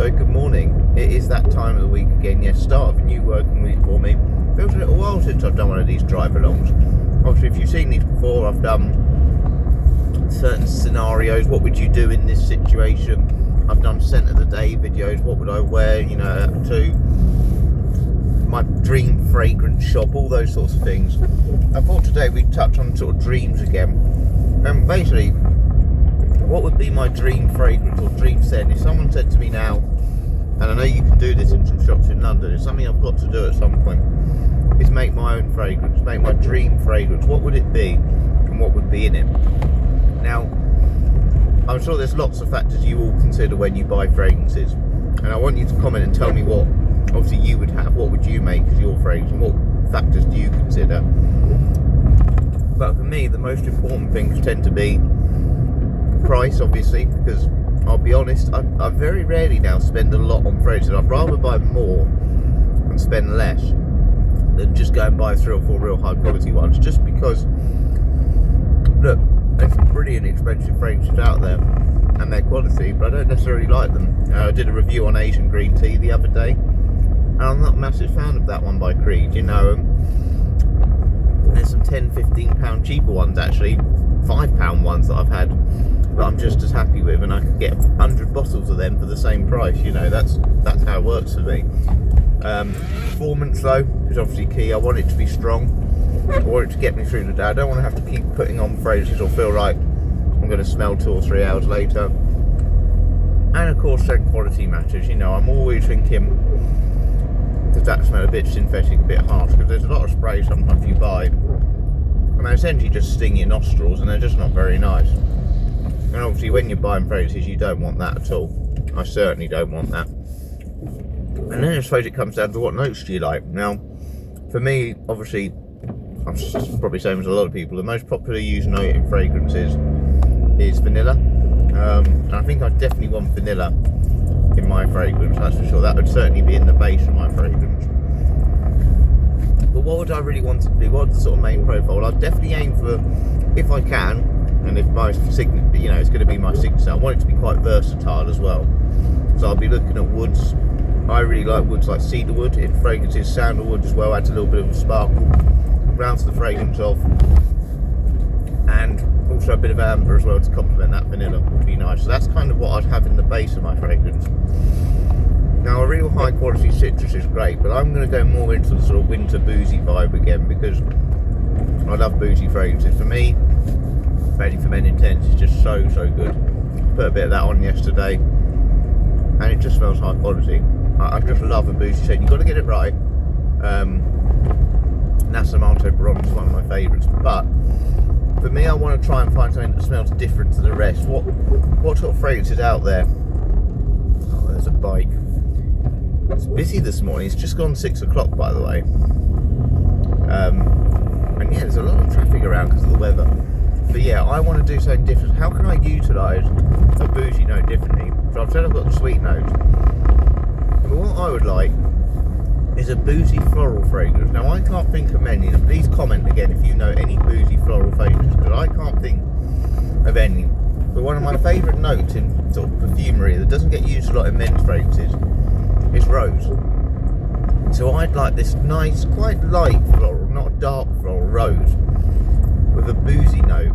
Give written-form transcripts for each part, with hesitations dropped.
so good morning. It is that time of the week again. Yes, start of a new working week for me. Feels a little while since I've done one of these drive-alongs. Obviously, if you've seen these before, I've done certain scenarios. What would you do in this situation? I've done scent of the day videos. What would I wear? You know, to my dream fragrance shop, all those sorts of things. I thought today we'd touch on sort of dreams again. And basically, what would be my dream fragrance or dream scent? If someone said to me now, and I know you can do this in some shops in London, it's something I've got to do at some point, is make my own fragrance, make my dream fragrance. What would it be and what would be in it? Now, I'm sure there's lots of factors you all consider when you buy fragrances, and I want you to comment and tell me what obviously you would have. What would you make as your fragrance and what factors do you consider? But for me, the most important things tend to be price, obviously, because I'll be honest, I very rarely now spend a lot on fragrances. I'd rather buy more and spend less than just go and buy 3 or 4 real high quality ones, just because, look, there's some brilliant expensive fragrances out there and their quality, but I don't necessarily like them. I did a review on Asian green tea the other day, and I'm not a massive fan of that one by Creed. You know, there's some £10-15 cheaper ones, actually, £5 ones that I've had that I'm just as happy with, and I could get 100 bottles of them for the same price. You know, that's how it works for me. Performance though is obviously key. I want it to be strong. I want it to get me through the day. I don't want to have to keep putting on fragrances or feel like I'm going to smell 2 or 3 hours later. And of course, scent quality matters. You know, I'm always thinking, does that smell a bit synthetic, a bit harsh? Because there's a lot of sprays sometimes you buy, and they essentially just sting your nostrils, and they're just not very nice. And obviously, when you're buying fragrances, you don't want that at all. I certainly don't want that. And then I suppose it comes down to what notes do you like. Now, for me, obviously, I'm probably same as a lot of people, the most popular used note in fragrances is vanilla. And I think I definitely want vanilla in my fragrance, that's for sure. That would certainly be in the base of my fragrance. But what would I really want it to be? What's the sort of main profile? I'd definitely aim for, if I can, and if my signature, you know, it's going to be my signature, I want it to be quite versatile as well. So I'll be looking at woods. I really like woods like cedarwood in fragrances. Sandalwood as well adds a little bit of a sparkle, rounds the fragrance off, and also a bit of amber as well to complement that vanilla would be nice. So that's kind of what I'd have in the base of my fragrance. Now, a real high quality citrus is great, but I'm going to go more into the sort of winter boozy vibe again, because I love boozy fragrances. For me, Ready for Men Intense is just so good. Put a bit of that on yesterday, and it just smells high quality. I just love a boozy scent. You've got to get it right. Nasa Malto Bronze is one of my favourites, but for me, I want to try and find something that smells different to the rest. What sort of fragrance is out there? Oh, there's a bike. It's busy this morning. It's just gone 6 o'clock, by the way. And yeah, there's a lot of traffic around because of the weather. But yeah, I want to do something different. How can I utilise a bougie note differently? So I've said I've got the sweet note. But what I would like is a boozy floral fragrance. Now, I can't think of many, and please comment again if you know any boozy floral fragrances, because I can't think of any. But one of my favourite notes in sort of perfumery that doesn't get used a lot in men's fragrances is rose. So I'd like this nice, quite light floral, not a dark floral, rose, with a boozy note.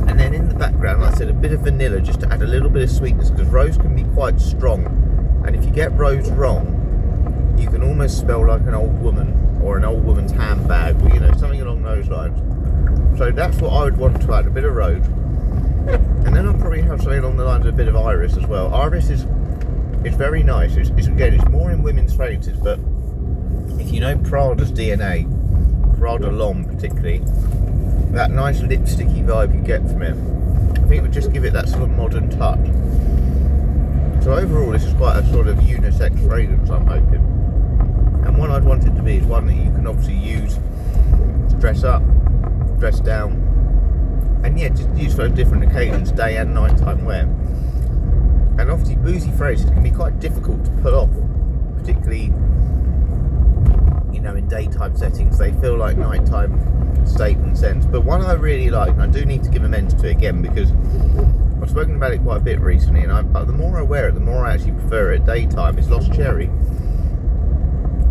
And then in the background, like I said, a bit of vanilla just to add a little bit of sweetness, because rose can be quite strong. And if you get rose wrong, you can almost smell like an old woman, or an old woman's handbag, or, you know, something along those lines. So that's what I would want to add, a bit of rose. And then I'll probably have something along the lines of a bit of iris as well. Iris is very nice. It's more in women's fragrances, but if you know Prada's DNA, Prada L'Homme particularly, that nice lipsticky vibe you get from it, I think it would just give it that sort of modern touch. So overall, this is quite a sort of unisex fragrance, I'm hoping. And what I'd want it to be is one that you can obviously use to dress up, dress down, and yeah, just use for different occasions, day and nighttime wear. And obviously, boozy fragrances can be quite difficult to pull off, particularly, you know, in daytime settings. They feel like nighttime statement scents. But one I really like, and I do need to give amends to it again, because I've spoken about it quite a bit recently, and the more I wear it, the more I actually prefer it at daytime. It's Lost Cherry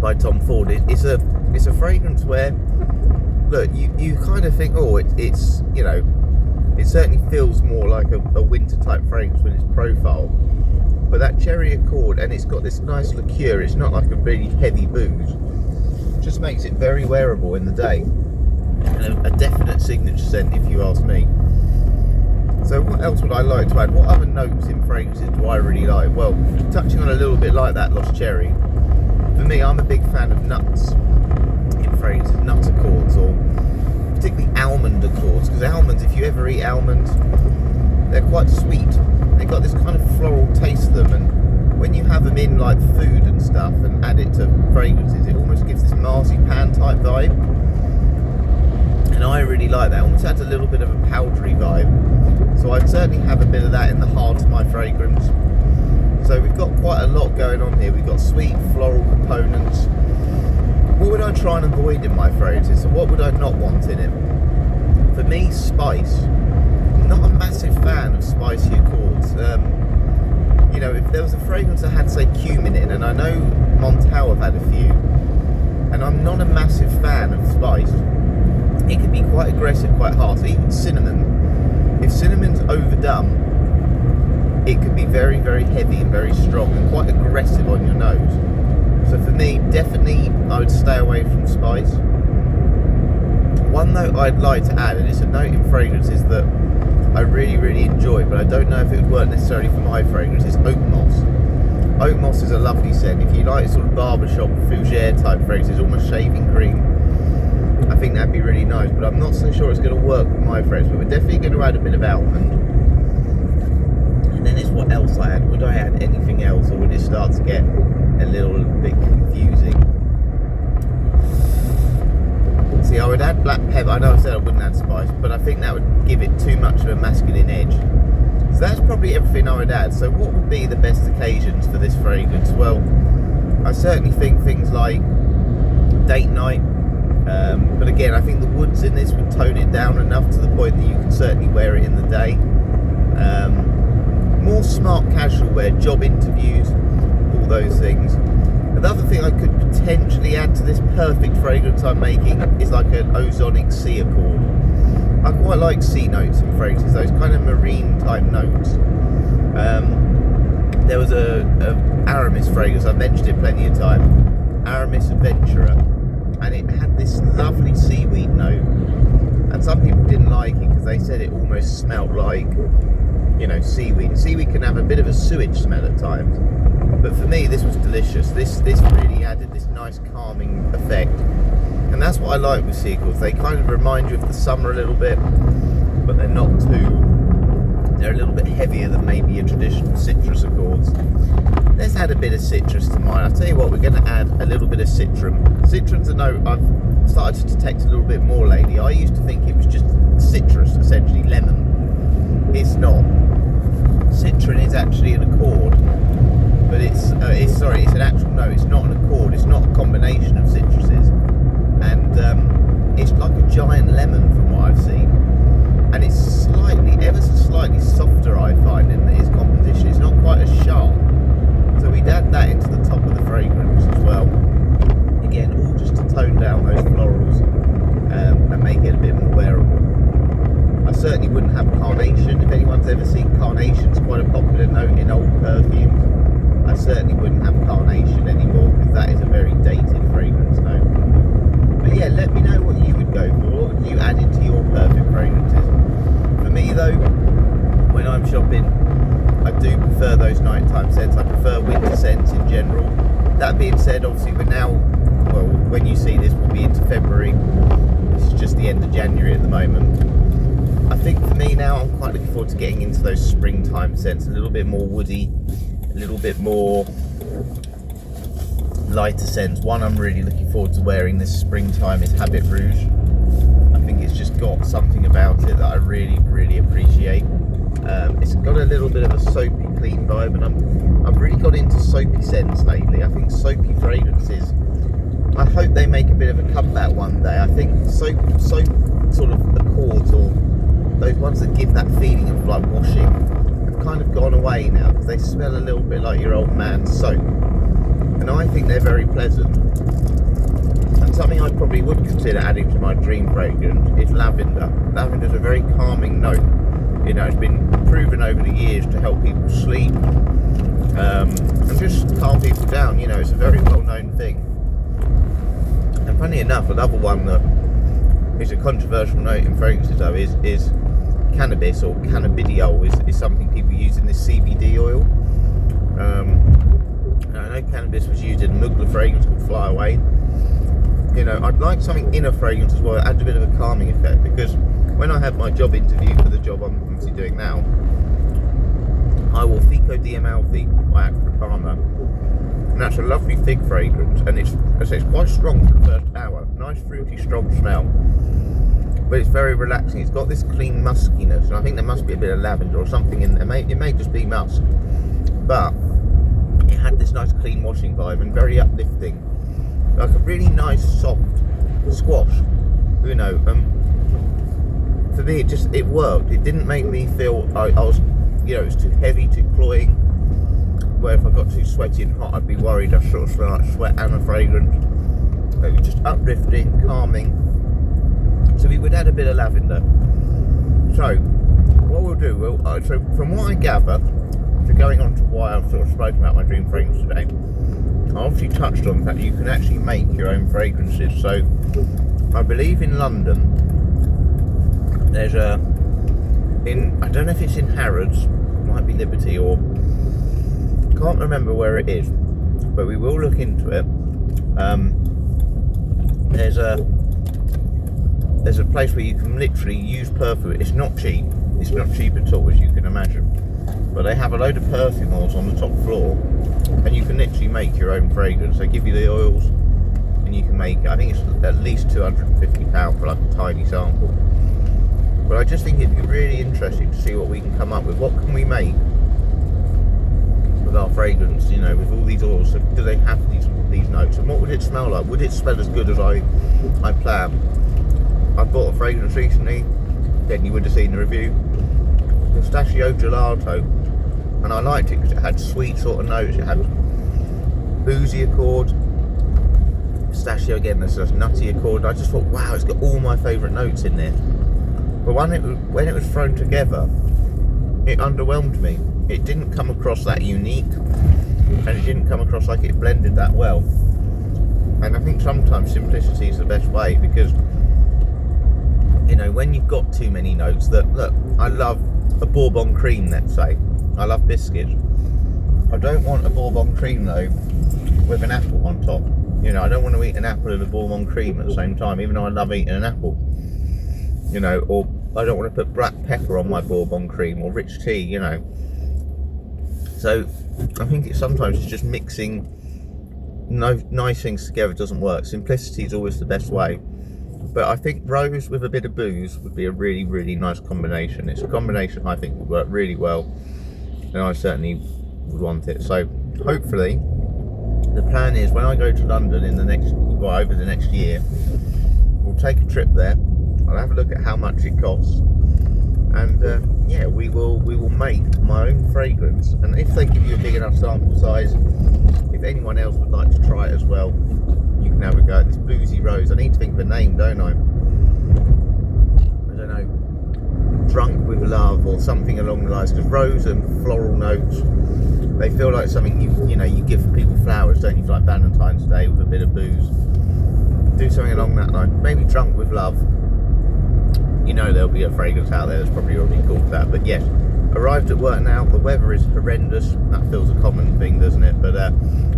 by Tom Ford. It's a fragrance where, look, you kind of think, oh, it's you know, it certainly feels more like a winter type fragrance with its profile. But that cherry accord, and it's got this nice liqueur, it's not like a really heavy booze, just makes it very wearable in the day, and a definite signature scent if you ask me. So what else would I like to add? What other notes in fragrances do I really like? Well, touching on a little bit like that Lost Cherry, for me, I'm a big fan of nuts in fragrances, nut accords, or particularly almond accords, because almonds, if you ever eat almonds, they're quite sweet. They've got this kind of floral taste to them, and when you have them in like food and stuff and add it to fragrances, it almost gives this marzipan type vibe, and I really like that. It almost adds a little bit of a powdery vibe, so I'd certainly have a bit of that in the heart of my fragrance. So we've got quite a lot going on here. We've got sweet floral components. What would I try and avoid in my fragrances? So what would I not want in it? For me, spice. I'm not a massive fan of spicy accords. You know, if there was a fragrance that had, say, cumin in, and I know Montal have had a few, and I'm not a massive fan of spice. It can be quite aggressive, quite harsh. Even cinnamon. If cinnamon's overdone, it can be very, very heavy and very strong and quite aggressive on your nose. So for me, definitely I would stay away from spice. One note I'd like to add, and it's a note in fragrances that I really, really enjoy, but I don't know if it would work necessarily for my fragrance, is oak moss. Oak moss is a lovely scent. If you like sort of barbershop fougere type fragrances, almost shaving cream, I think that'd be really nice, but I'm not so sure it's going to work with my fragrance. But we're definitely going to add a bit of almond. And then it's what else I add. Would I add anything else, or would it start to get a little bit confusing? See, I would add black pepper. I know I said I wouldn't add spice, but I think that would give it too much of a masculine edge. So that's probably everything I would add. So what would be the best occasions for this fragrance? Well, I certainly think things like date night, but again, I think the woods in this would tone it down enough to the point that you can certainly wear it in the day. More smart casual wear, job interviews, all those things. Another thing I could potentially add to this perfect fragrance I'm making is like an ozonic sea accord. I quite like sea notes in fragrances, those kind of marine type notes. There was a Aramis fragrance, I've mentioned it plenty of time, Aramis Adventurer, and it had this lovely seaweed note, and some people didn't like it because they said it almost smelled like, you know, seaweed. Seaweed can have a bit of a sewage smell at times, but for me this was delicious. This really added this nice calming effect, and that's what I like with sea accords. They kind of remind you of the summer a little bit, but they're not too, they're a little bit heavier than maybe your traditional citrus accords. Let's add a bit of citrus to mine. I'll tell you what, we're going to add a little bit of citron. Citron's a note I've started to detect a little bit more lately. I used to think it was just citrus, essentially lemon. It's not. Citron is actually an accord, but it's an actual note. It's not an accord. It's not a combination of citruses, and it's like a giant lemon from what I've seen. And it's slightly, ever so slightly softer, I find, in its composition. It's not quite as sharp. So we'd add that into the top of the fragrance as well. Again, all just to tone down those florals and make it a bit more wearable. I certainly wouldn't have carnation. If anyone's ever seen carnation, it's quite a popular note in old perfumes. I certainly wouldn't have carnation anymore because that is a very dated fragrance note. But yeah, let me know what you would go for. What would you add into your perfect fragrances? For me though, when I'm shopping, I do prefer those nighttime scents. I prefer winter scents in general. That being said, obviously we're now, well, when you see this, we'll be into February. This is just the end of January at the moment. I think for me now, I'm quite looking forward to getting into those springtime scents, a little bit more woody, a little bit more lighter scents. One I'm really looking forward to wearing this springtime is Habit Rouge. I think it's just got something about it that I really, really appreciate. It's got a little bit of a soapy, clean vibe, and I've really got into soapy scents lately. I think soapy fragrances, I hope they make a bit of a comeback one day. I think soap sort of accords, or those ones that give that feeling of like washing, kind of gone away now because they smell a little bit like your old man's soap, and I think they're very pleasant. And something I probably would consider adding to my dream fragrance is lavender. Lavender's a very calming note. You know, it's been proven over the years to help people sleep and just calm people down. You know, it's a very well-known thing. And funny enough, another one that is a controversial note in fragrances though is cannabis, or cannabidiol is something people use in this CBD oil. I know cannabis was used in a Mugler fragrance called Fly Away. You know, I'd like something in a fragrance as well that adds a bit of a calming effect, because when I had my job interview for the job I'm obviously doing now, I wore Fico Diamalfi by Acre Parma, and that's a lovely fig fragrance, and it's quite strong for the first hour. Nice fruity, strong smell, but it's very relaxing. It's got this clean muskiness, and I think there must be a bit of lavender or something in there. It may just be musk, but it had this nice clean washing vibe and very uplifting, like a really nice soft squash. You know, for me it worked. It didn't make me feel I was, you know, it was too heavy, too cloying, where if I got too sweaty and hot I'd be worried I'd sort of smell like sweat and a fragrance. It was just uplifting, calming. So we would add a bit of lavender. So what we'll do, so from what I gather, so going on to why I've sort of spoken about my dream fragrance today, I obviously touched on that you can actually make your own fragrances. So I believe in London there's I don't know if it's in Harrods, might be Liberty, or can't remember where it is, but we will look into it. There's a place where you can literally use perfume. It's not cheap at all, as you can imagine, but they have a load of perfume oils on the top floor, and you can literally make your own fragrance. They give you the oils and you can make it. I think it's at least £250 for like a tiny sample. But I just think it'd be really interesting to see what we can come up with. What can we make with our fragrance, you know, with all these oils? So do they have these notes, and what would it smell like? Would it smell as good as I planned? I bought a fragrance recently, then you would have seen the review, Pistachio Gelato, and I liked it because it had sweet sort of notes. It had boozy accord, pistachio again, there's a nutty accord. I just thought, wow, it's got all my favourite notes in there. But when it was thrown together, it underwhelmed me. It didn't come across that unique, and it didn't come across like it blended that well. And I think sometimes simplicity is the best way, because, you know, when you've got too many notes, look, I love a Bourbon cream, let's say. I love biscuits. I don't want a Bourbon cream though with an apple on top. You know, I don't want to eat an apple and a Bourbon cream at the same time, even though I love eating an apple. You know, or I don't want to put black pepper on my Bourbon cream, or rich tea, you know. So I think sometimes it's just mixing nice things together doesn't work. Simplicity is always the best way. But I think rose with a bit of booze would be a really, really nice combination. It's a combination I think would work really well, and I certainly would want it. So hopefully, the plan is when I go to London over the next year, we'll take a trip there. I'll have a look at how much it costs, and yeah, we will make my own fragrance. And if they give you a big enough sample size, if anyone else would like to try it as well, you can have a go at this boozy rose. I need to think of a name, don't I? I don't know, drunk with love or something along the lines, because rose and floral notes, they feel like something you give people flowers, don't you, for like Valentine's Day with a bit of booze. Do something along that line, maybe drunk with love. You know, there'll be a fragrance out there that's probably already called that. But yes, arrived at work now. The weather is horrendous. That feels a common thing, doesn't it? But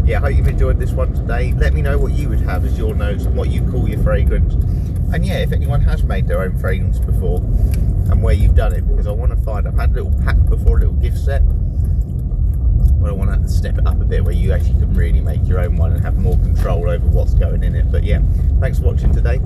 yeah, I hope you've enjoyed this one today. Let me know what you would have as your notes and what you call your fragrance. And yeah, if anyone has made their own fragrance before and where you've done it, because I want to find, I've had a little pack before, a little gift set, but I want to step it up a bit where you actually can really make your own one and have more control over what's going in it. But yeah, thanks for watching today.